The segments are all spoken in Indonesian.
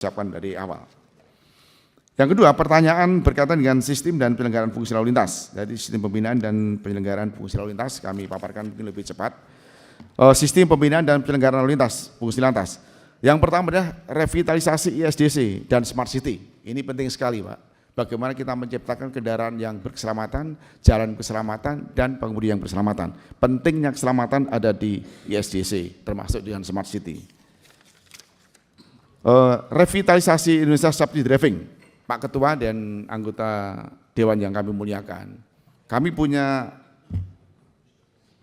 siapkan dari awal. Yang kedua, pertanyaan berkaitan dengan sistem dan penyelenggaraan fungsi lalu lintas. Jadi sistem pembinaan dan penyelenggaraan fungsi lalu lintas kami paparkan mungkin lebih cepat. Sistem pembinaan dan penyelenggaraan lalu lintas, fungsi lantas. Yang pertama adalah revitalisasi ISDC dan Smart City. Ini penting sekali, Pak. Bagaimana kita menciptakan kendaraan yang berkeselamatan, jalan keselamatan, dan pengemudi yang berkeselamatan. Pentingnya keselamatan ada di ISDC, termasuk dengan Smart City. Revitalisasi Indonesia Safety Driving, Pak Ketua dan anggota Dewan yang kami muliakan. Kami punya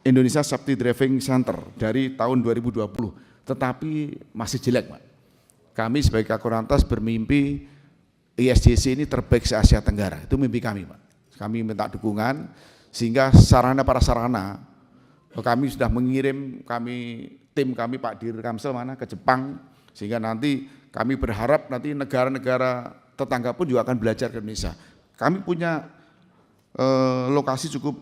Indonesia Safety Driving Center dari tahun 2020, tetapi masih jelek, Pak. Kami sebagai Kakor Lantas bermimpi ISDC ini terbaik se-Asia Tenggara, itu mimpi kami, Pak. Kami minta dukungan sehingga sarana prasarana kami sudah mengirim tim kami Pak Dir Kamsel ke Jepang, sehingga nanti kami berharap nanti negara-negara tetangga pun juga akan belajar ke Indonesia. Kami punya lokasi cukup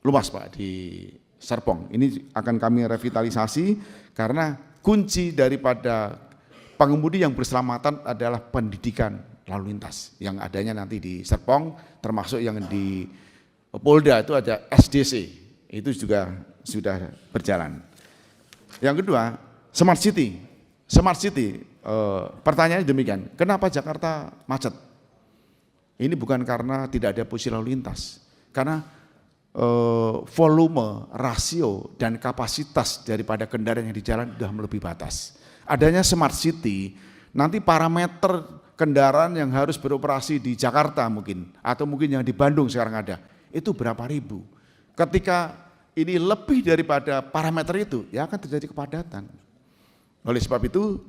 luas, Pak, di Serpong. Ini akan kami revitalisasi karena kunci daripada pengemudi yang berselamatan adalah pendidikan lalu lintas yang adanya nanti di Serpong, termasuk yang di Polda itu ada SDC, itu juga sudah berjalan. Yang kedua, Smart City. Smart City, pertanyaannya demikian, kenapa Jakarta macet? Ini bukan karena tidak ada posisi lalu lintas, karena volume, rasio, dan kapasitas daripada kendaraan yang di jalan sudah melebihi batas. Adanya Smart City, nanti parameter kendaraan yang harus beroperasi di Jakarta mungkin, atau mungkin yang di Bandung sekarang ada, itu berapa ribu. Ketika ini lebih daripada parameter itu, ya akan terjadi kepadatan. Oleh sebab itu,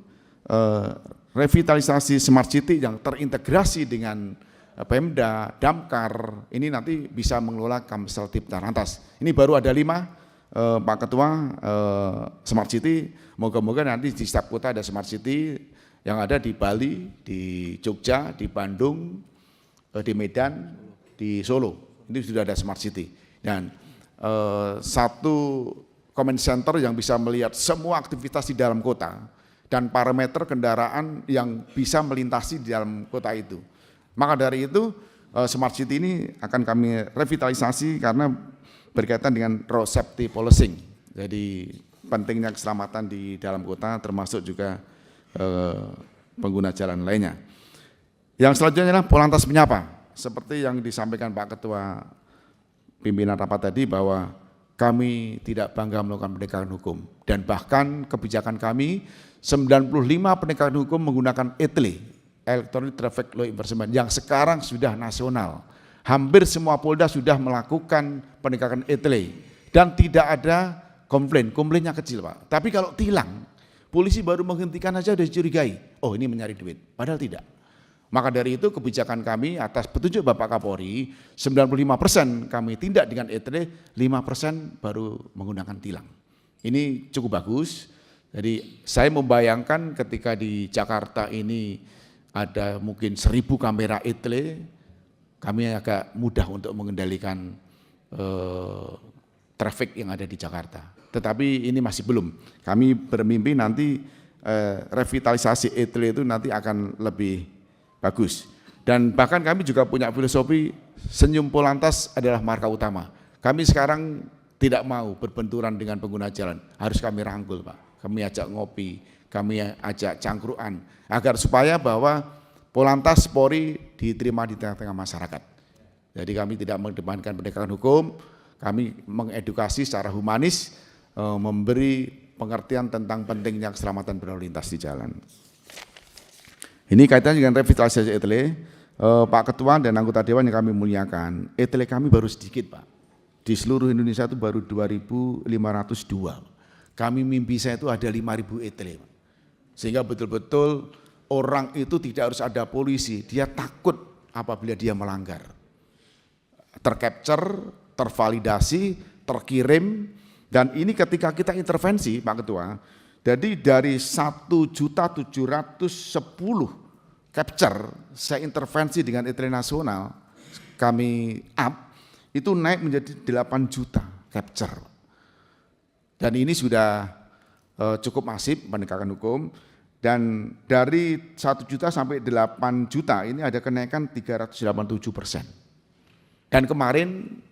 revitalisasi Smart City yang terintegrasi dengan Pemda, Damkar, ini nanti bisa mengelola Kamsel Tipta Lantas. Ini baru ada 5, Pak Ketua, Smart City, moga-moga nanti di setiap kota ada Smart City, yang ada di Bali, di Jogja, di Bandung, di Medan, di Solo, ini sudah ada Smart City. Dan satu command center yang bisa melihat semua aktivitas di dalam kota, dan parameter kendaraan yang bisa melintasi di dalam kota itu. Maka dari itu Smart City ini akan kami revitalisasi karena berkaitan dengan road safety policing. Jadi pentingnya keselamatan di dalam kota termasuk juga pengguna jalan lainnya. Yang selanjutnya adalah Polantas Menyapa. Seperti yang disampaikan Pak Ketua pimpinan rapat tadi bahwa kami tidak bangga melakukan penegakan hukum. Dan bahkan kebijakan kami 95 penegakan hukum menggunakan ETLE, Electronic Traffic Law Enforcement, yang sekarang sudah nasional. Hampir semua Polda sudah melakukan penegakan ETLE dan tidak ada komplainnya kecil, Pak. Tapi kalau tilang, polisi baru menghentikan saja sudah dicurigai, oh ini mencari duit, padahal tidak. Maka dari itu kebijakan kami atas petunjuk Bapak Kapolri, 95% kami tindak dengan ETLE, 5% baru menggunakan tilang. Ini cukup bagus. Jadi saya membayangkan ketika di Jakarta ini ada mungkin 1000 kamera ETLE, kami agak mudah untuk mengendalikan traffic yang ada di Jakarta. Tetapi ini masih belum. Kami bermimpi nanti revitalisasi ETLE itu nanti akan lebih bagus. Dan bahkan kami juga punya filosofi senyum Polantas adalah marka utama. Kami sekarang tidak mau berbenturan dengan pengguna jalan, harus kami rangkul, Pak. Kami ajak ngopi, kami ajak cangkruan, agar supaya bahwa Polantas Polri diterima di tengah-tengah masyarakat. Jadi kami tidak mengedepankan penegakan hukum, kami mengedukasi secara humanis, memberi pengertian tentang pentingnya keselamatan berlalu lintas di jalan. Ini kaitannya dengan revitalisasi ETLE, Pak Ketua dan anggota Dewan yang kami muliakan, ETLE kami baru sedikit, Pak. Di seluruh Indonesia itu baru 2.502. Kami mimpi saya itu ada 5.000 ETLE. Sehingga betul-betul orang itu tidak harus ada polisi, dia takut apabila dia melanggar. Tercapture, tervalidasi, terkirim, dan ini ketika kita intervensi, Pak Ketua, jadi dari 1.710 capture, saya intervensi dengan ETLE nasional, kami up, itu naik menjadi 8 juta capture. Dan ini sudah cukup masif penegakan hukum. Dan dari 1 juta sampai 8 juta ini ada kenaikan 387%. Dan kemarin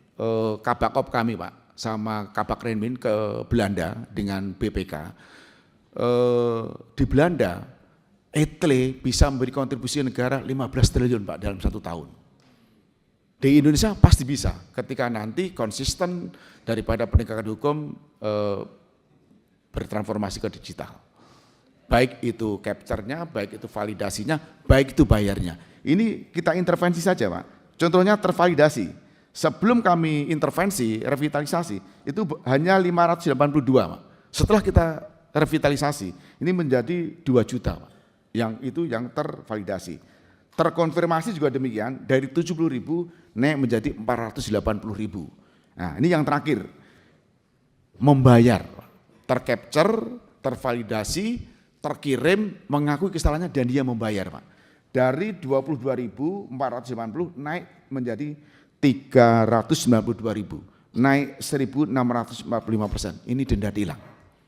Kabakop kami Pak, sama Kabak Renmin ke Belanda dengan BPK. Di Belanda, ETLE bisa memberi kontribusi negara 15 triliun Pak dalam 1 tahun. Di Indonesia pasti bisa ketika nanti konsisten daripada penegakan hukum bertransformasi ke digital. Baik itu capture-nya, baik itu validasinya, baik itu bayarnya. Ini kita intervensi saja Pak. Contohnya tervalidasi. Sebelum kami intervensi, revitalisasi, itu hanya 582 Pak. Setelah kita revitalisasi, ini menjadi 2 juta Pak. Yang itu yang tervalidasi. Terkonfirmasi juga demikian, dari 70.000 naik menjadi 480.000. Nah ini yang terakhir, membayar, tercapture, tervalidasi, terkirim, mengakui kesalahannya dan dia membayar Pak. Dari 22.480 naik menjadi 392.000, naik 1.645%. Ini denda tilang,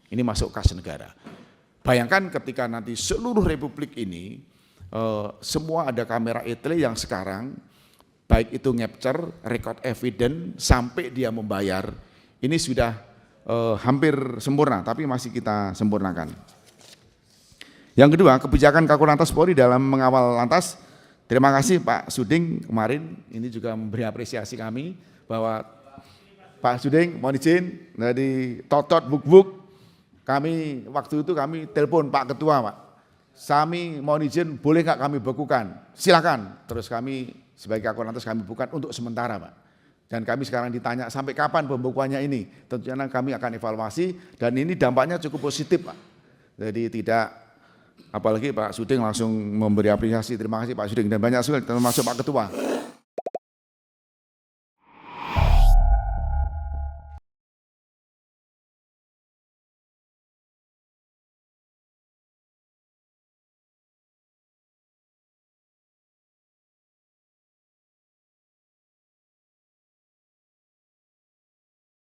ini masuk kas negara. Bayangkan ketika nanti seluruh republik ini, semua ada kamera ETLE yang sekarang, baik itu capture, record evidence, sampai dia membayar, ini sudah hampir sempurna, tapi masih kita sempurnakan. Yang kedua, kebijakan Kakor Polri dalam mengawal lantas. Terima kasih Pak Suding kemarin, ini juga memberi apresiasi kami bahwa Pak Suding mohon izin dari Totot Buk-Buk, kami waktu itu kami telepon Pak Ketua Pak, kami mohon izin boleh nggak kami bekukan, silakan. Terus kami sebagai Kakor Lantas kami bukan untuk sementara Pak. Dan kami sekarang ditanya sampai kapan pembekuannya ini, tentunya kami akan evaluasi dan ini dampaknya cukup positif Pak. Jadi tidak, apalagi Pak Suding langsung memberi apresiasi, terima kasih Pak Suding dan banyak sekali termasuk Pak Ketua.